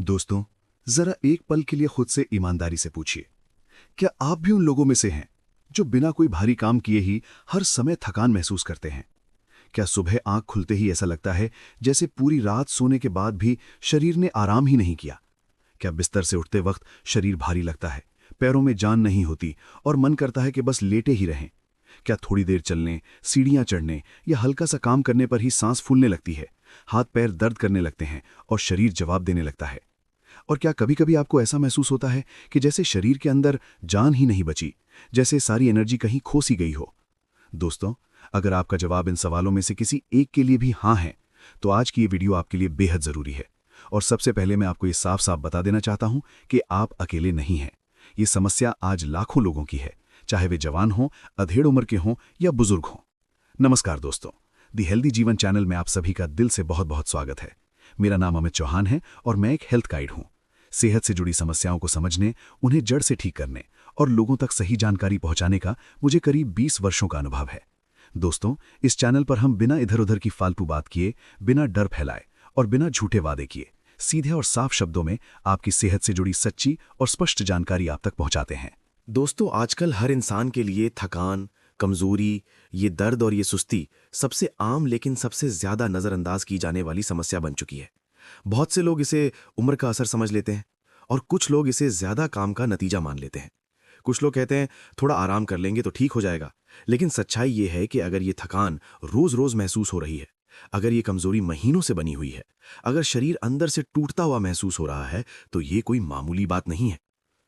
दोस्तों, जरा एक पल के लिए खुद से ईमानदारी से पूछिए, क्या आप भी उन लोगों में से हैं जो बिना कोई भारी काम किए ही हर समय थकान महसूस करते हैं? क्या सुबह आंख खुलते ही ऐसा लगता है जैसे पूरी रात सोने के बाद भी शरीर ने आराम ही नहीं किया? क्या बिस्तर से उठते वक्त शरीर भारी लगता है, पैरों में जान नहीं होती और मन करता है कि बस लेटे ही रहें? क्या थोड़ी देर चलने, सीढ़ियां चढ़ने या हल्का सा काम करने पर ही सांस फूलने लगती है, हाथ पैर दर्द करने लगते हैं और शरीर जवाब देने लगता है? और क्या कभी-कभी आपको ऐसा महसूस होता है कि जैसे शरीर के अंदर जान ही नहीं बची, जैसे सारी एनर्जी कहीं खो सी गई हो? दोस्तों, अगर आपका जवाब इन सवालों में से किसी एक के लिए भी हाँ है, तो आज की ये वीडियो आपके लिए बेहद जरूरी है। और सबसे पहले मैं आपको ये साफ-साफ बता देना चाहता हूं कि आप अकेले नहीं हैं। ये समस्या आज लाखों लोगों की है, चाहे वे जवान हों, अधेड़ उम्र के हों या बुजुर्ग हों। नमस्कार दोस्तों, दी हेल्दी जीवन चैनल में आप सभी का दिल से बहुत-बहुत स्वागत है। मेरा नाम अमित चौहान है और मैं एक हेल्थ गाइड हूं। सेहत से जुड़ी समस्याओं को समझने, उन्हें जड़ से ठीक करने और लोगों तक सही जानकारी पहुंचाने का मुझे करीब 20 वर्षों का अनुभव है। दोस्तों, इस चैनल पर हम बिना इधर-उधर की फालतू बात किए, बिना डर फैलाए और बिना झूठे वादे किए, सीधे और साफ शब्दों में आपकी सेहत से जुड़ी सच्ची और स्पष्ट जानकारी आप तक पहुंचाते हैं। दोस्तों, आजकल हर इंसान के लिए थकान, कमजोरी, ये दर्द और ये सुस्ती सबसे आम लेकिन सबसे ज्यादा नजरअंदाज की जाने वाली समस्या बन चुकी है। बहुत से लोग इसे उम्र का असर समझ लेते हैं और कुछ लोग इसे ज्यादा काम का नतीजा मान लेते हैं। कुछ लोग कहते हैं थोड़ा आराम कर लेंगे तो ठीक हो जाएगा, लेकिन सच्चाई ये है कि अगर ये थकान रोज रोज महसूस हो रही है, अगर ये कमजोरी महीनों से बनी हुई है, अगर शरीर अंदर से टूटता हुआ महसूस हो रहा है, तो ये कोई मामूली बात नहीं है।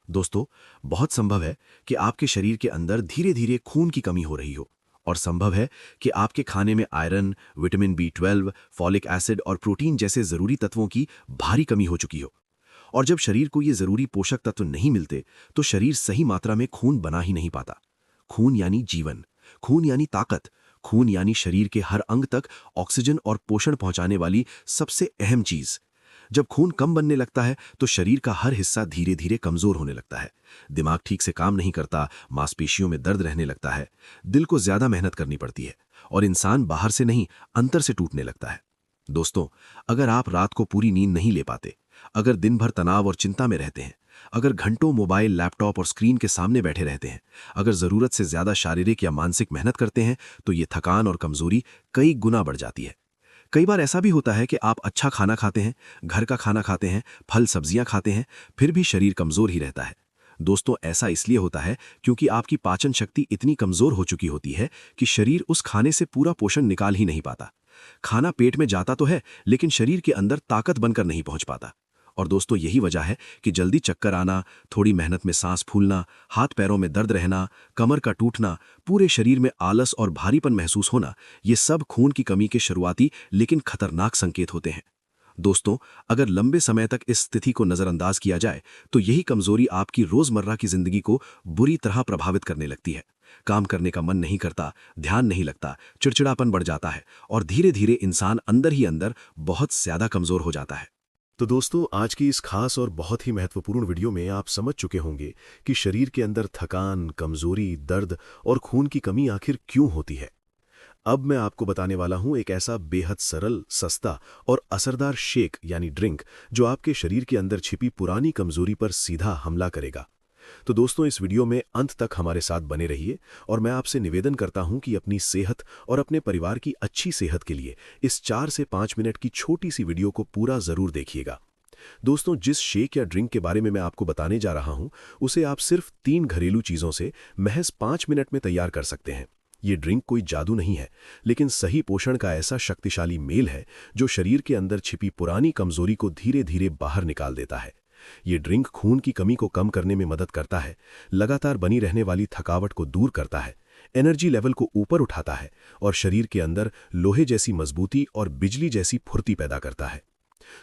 दोस्तों, बहुत संभव है कि आपके शरीर के अंदर धीरे धीरे खून की कमी हो रही हो, और संभव है कि आपके खाने में iron, vitamin B12, folic acid और प्रोटीन जैसे जरूरी तत्वों की भारी कमी हो चुकी हो। और जब शरीर को ये जरूरी पोषक तत्व नहीं मिलते, तो शरीर सही मात्रा में खून बना ही नहीं पाता। खून यानी जीवन, खून यानी ताकत, खून यानी शरीर के हर अंग तक ऑक्सीजन और पोषण पहुंचाने वाली सबसे अहम चीज। जब खून कम बनने लगता है, तो शरीर का हर हिस्सा धीरे धीरे कमजोर होने लगता है। दिमाग ठीक से काम नहीं करता, मांसपेशियों में दर्द रहने लगता है, दिल को ज्यादा मेहनत करनी पड़ती है और इंसान बाहर से नहीं, अंतर से टूटने लगता है। दोस्तों, अगर आप रात को पूरी नींद नहीं ले पाते, अगर दिन भर तनाव और चिंता में रहते हैं, अगर घंटों मोबाइल, लैपटॉप और स्क्रीन के सामने बैठे रहते हैं, अगर जरूरत से ज्यादा शारीरिक या मानसिक मेहनत करते हैं, तो ये थकान और कमजोरी कई गुना बढ़ जाती है। कई बार ऐसा भी होता है कि आप अच्छा खाना खाते हैं, घर का खाना खाते हैं, फल सब्जियां खाते हैं, फिर भी शरीर कमजोर ही रहता है। दोस्तों, ऐसा इसलिए होता है क्योंकि आपकी पाचन शक्ति इतनी कमजोर हो चुकी होती है कि शरीर उस खाने से पूरा पोषण निकाल ही नहीं पाता। खाना पेट में जाता तो है, लेकिन शरीर के अंदर ताकत बनकर नहीं पहुंच पाता। और दोस्तों, यही वजह है कि जल्दी चक्कर आना, थोड़ी मेहनत में सांस फूलना, हाथ पैरों में दर्द रहना, कमर का टूटना, पूरे शरीर में आलस और भारीपन महसूस होना, ये सब खून की कमी के शुरुआती लेकिन खतरनाक संकेत होते हैं। दोस्तों, अगर लंबे समय तक इस स्थिति को नजरअंदाज किया जाए, तो यही कमजोरी आपकी रोजमर्रा की जिंदगी को बुरी तरह प्रभावित करने लगती है। काम करने का मन नहीं करता, ध्यान नहीं लगता, चिड़चिड़ापन बढ़ जाता है और धीरे धीरे इंसान अंदर ही अंदर बहुत ज्यादा कमजोर हो जाता है। तो दोस्तों, आज की इस खास और बहुत ही महत्वपूर्ण वीडियो में आप समझ चुके होंगे कि शरीर के अंदर थकान, कमजोरी, दर्द और खून की कमी आखिर क्यों होती है। अब मैं आपको बताने वाला हूं एक ऐसा बेहद सरल, सस्ता और असरदार शेक यानी ड्रिंक जो आपके शरीर के अंदर छिपी पुरानी कमजोरी पर सीधा हमला करेगा। तो दोस्तों, इस वीडियो में अंत तक हमारे साथ बने रहिए और मैं आपसे निवेदन करता हूं कि अपनी सेहत और अपने परिवार की अच्छी सेहत के लिए इस 4 से 5 मिनट की छोटी सी वीडियो को पूरा जरूर देखिएगा। दोस्तों, जिस शेक या ड्रिंक के बारे में मैं आपको बताने जा रहा हूं, उसे आप सिर्फ 3 घरेलू चीजों से महज 5 मिनट में तैयार कर सकते हैं। ये ड्रिंक कोई जादू नहीं है, लेकिन सही पोषण का ऐसा शक्तिशाली मेल है जो शरीर के अंदर छिपी पुरानी कमजोरी को धीरे धीरे बाहर निकाल देता है। ये ड्रिंक खून की कमी को कम करने में मदद करता है, लगातार बनी रहने वाली थकावट को दूर करता है, एनर्जी लेवल को ऊपर उठाता है और शरीर के अंदर लोहे जैसी मजबूती और बिजली जैसी फुर्ती पैदा करता है।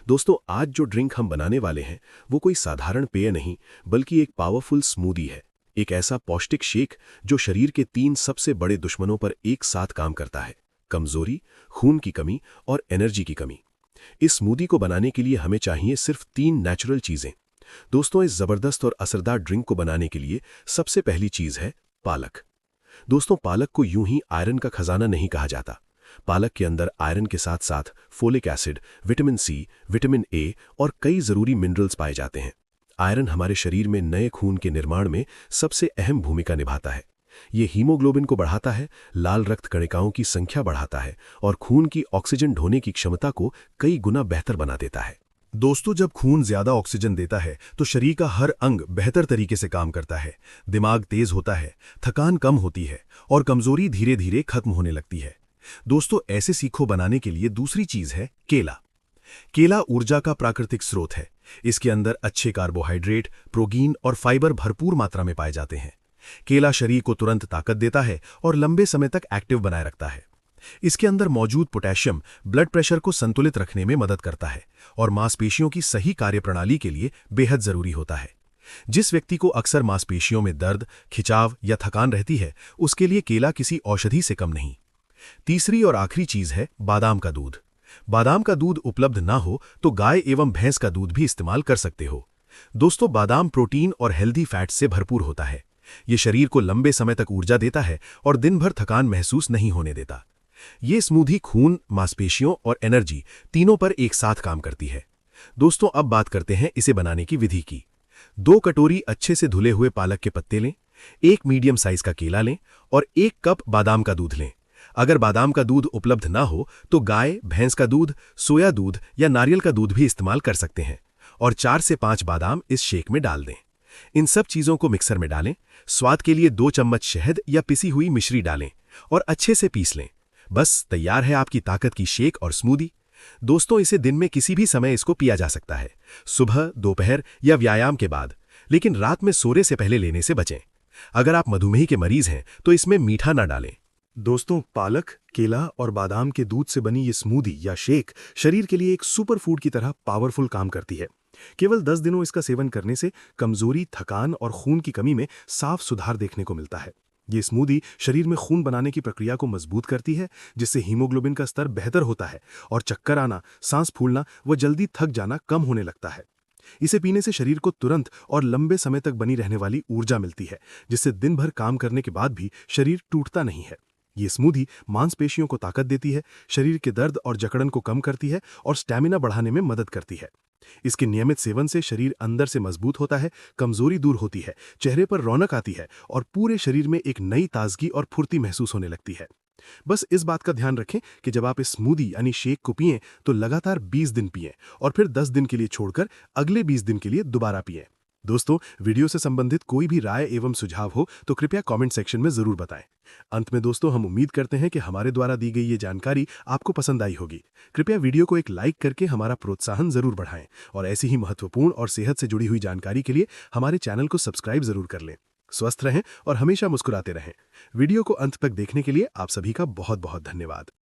दोस्तों, आज जो ड्रिंक हम बनाने वाले हैं वो कोई साधारण पेय नहीं, बल्कि एक पावरफुल स्मूदी है। एक ऐसा पौष्टिक शेक जो शरीर के 3 सबसे बड़े दुश्मनों पर एक साथ काम करता है: कमजोरी, खून की कमी और एनर्जी की कमी। इस स्मूदी को बनाने के लिए हमें चाहिए सिर्फ 3 नेचुरल चीजें। दोस्तों, इस जबरदस्त और असरदार ड्रिंक को बनाने के लिए सबसे पहली चीज है पालक। दोस्तों, पालक को यूं ही आयरन का खजाना नहीं कहा जाता। पालक के अंदर आयरन के साथ साथ folic acid, vitamin C, vitamin A और कई जरूरी मिनरल्स पाए जाते हैं। आयरन हमारे शरीर में नए खून के निर्माण में सबसे अहम भूमिका निभाता है। ये हीमोग्लोबिन को बढ़ाता है, लाल रक्त कणिकाओं की संख्या बढ़ाता है और खून की ऑक्सीजन ढोने की क्षमता को कई गुना बेहतर बना देता है। दोस्तों, जब खून ज्यादा ऑक्सीजन देता है तो शरीर का हर अंग बेहतर तरीके से काम करता है। दिमाग तेज होता है, थकान कम होती है और कमजोरी धीरे धीरे खत्म होने लगती है। दोस्तों, ऐसे सीखो बनाने के लिए दूसरी चीज है केला। केला ऊर्जा का प्राकृतिक स्रोत है। इसके अंदर अच्छे कार्बोहाइड्रेट, प्रोटीन और फाइबर भरपूर मात्रा में पाए जाते हैं। केला शरीर को तुरंत ताकत देता है और लंबे समय तक एक्टिव बनाए रखता है। इसके अंदर मौजूद पोटेशियम ब्लड प्रेशर को संतुलित रखने में मदद करता है और मांसपेशियों की सही कार्यप्रणाली के लिए बेहद जरूरी होता है। जिस व्यक्ति को अक्सर मांसपेशियों में दर्द, खिंचाव या थकान रहती है, उसके लिए केला किसी औषधि से कम नहीं। तीसरी और आखिरी चीज है बादाम का दूध। बादाम का दूध उपलब्ध ना हो तो गाय एवं भैंस का दूध भी इस्तेमाल कर सकते हो। दोस्तों, बादाम प्रोटीन और हेल्दी फैट्स से भरपूर होता है। ये शरीर को लंबे समय तक ऊर्जा देता है और दिन भर थकान महसूस नहीं होने देता। ये स्मूदी खून, मांसपेशियों और एनर्जी तीनों पर एक साथ काम करती है। दोस्तों, अब बात करते हैं इसे बनाने की विधि की। 2 कटोरी अच्छे से धुले हुए पालक के पत्ते लें, 1 मीडियम साइज का केला लें और 1 कप बादाम का दूध लें। अगर बादाम का दूध उपलब्ध ना हो तो गाय, भैंस का दूध, सोया दूध या नारियल का दूध भी इस्तेमाल कर सकते हैं और 4 से 5 बादाम इस शेक में डाल दें। इन सब चीजों को मिक्सर में डालें। स्वाद के लिए 2 चम्मच शहद या पिसी हुई मिश्री डालें और अच्छे से पीस लें। बस तैयार है आपकी ताकत की शेक और स्मूदी। दोस्तों, इसे दिन में किसी भी समय इसको पिया जा सकता है, सुबह, दोपहर या व्यायाम के बाद, लेकिन रात में सोने से पहले लेने से बचें। अगर आप मधुमेह के मरीज हैं तो इसमें मीठा ना डालें। दोस्तों, पालक, केला और बादाम के दूध से बनी ये स्मूदी या शेक शरीर के लिए एक सुपर फूड की तरह पावरफुल काम करती है। केवल 10 दिनों इसका सेवन करने से कमजोरी, थकान और खून की कमी में साफ सुधार देखने को मिलता है। ये स्मूदी शरीर में खून बनाने की प्रक्रिया को मजबूत करती है, जिससे हीमोग्लोबिन का स्तर बेहतर होता है और चक्कर आना, सांस फूलना व जल्दी थक जाना कम होने लगता है। इसे पीने से शरीर को तुरंत और लंबे समय तक बनी रहने वाली ऊर्जा मिलती है, जिससे दिन भर काम करने के बाद भी शरीर टूटता नहीं है। ये स्मूदी मांसपेशियों को ताकत देती है, शरीर के दर्द और जकड़न को कम करती है और स्टैमिना बढ़ाने में मदद करती है। इसके नियमित सेवन से शरीर अंदर से मजबूत होता है, कमजोरी दूर होती है, चेहरे पर रौनक आती है और पूरे शरीर में एक नई ताजगी और फुर्ती महसूस होने लगती है। बस इस बात का ध्यान रखें कि जब आप इस स्मूदी यानी शेक को पिएं तो लगातार 20 दिन पिएं और फिर 10 दिन के लिए छोड़कर अगले 20 दिन के लिए दोबारा पिएं। दोस्तों, वीडियो से संबंधित कोई भी राय एवं सुझाव हो तो कृपया कमेंट सेक्शन में जरूर बताएं। अंत में दोस्तों, हम उम्मीद करते हैं कि हमारे द्वारा दी गई ये जानकारी आपको पसंद आई होगी। कृपया वीडियो को एक लाइक करके हमारा प्रोत्साहन जरूर बढ़ाएं और ऐसी ही महत्वपूर्ण और सेहत से जुड़ी हुई जानकारी के लिए हमारे चैनल को सब्सक्राइब जरूर कर लें। स्वस्थ रहें और हमेशा मुस्कुराते रहें। वीडियो को अंत तक देखने के लिए आप सभी का बहुत बहुत धन्यवाद।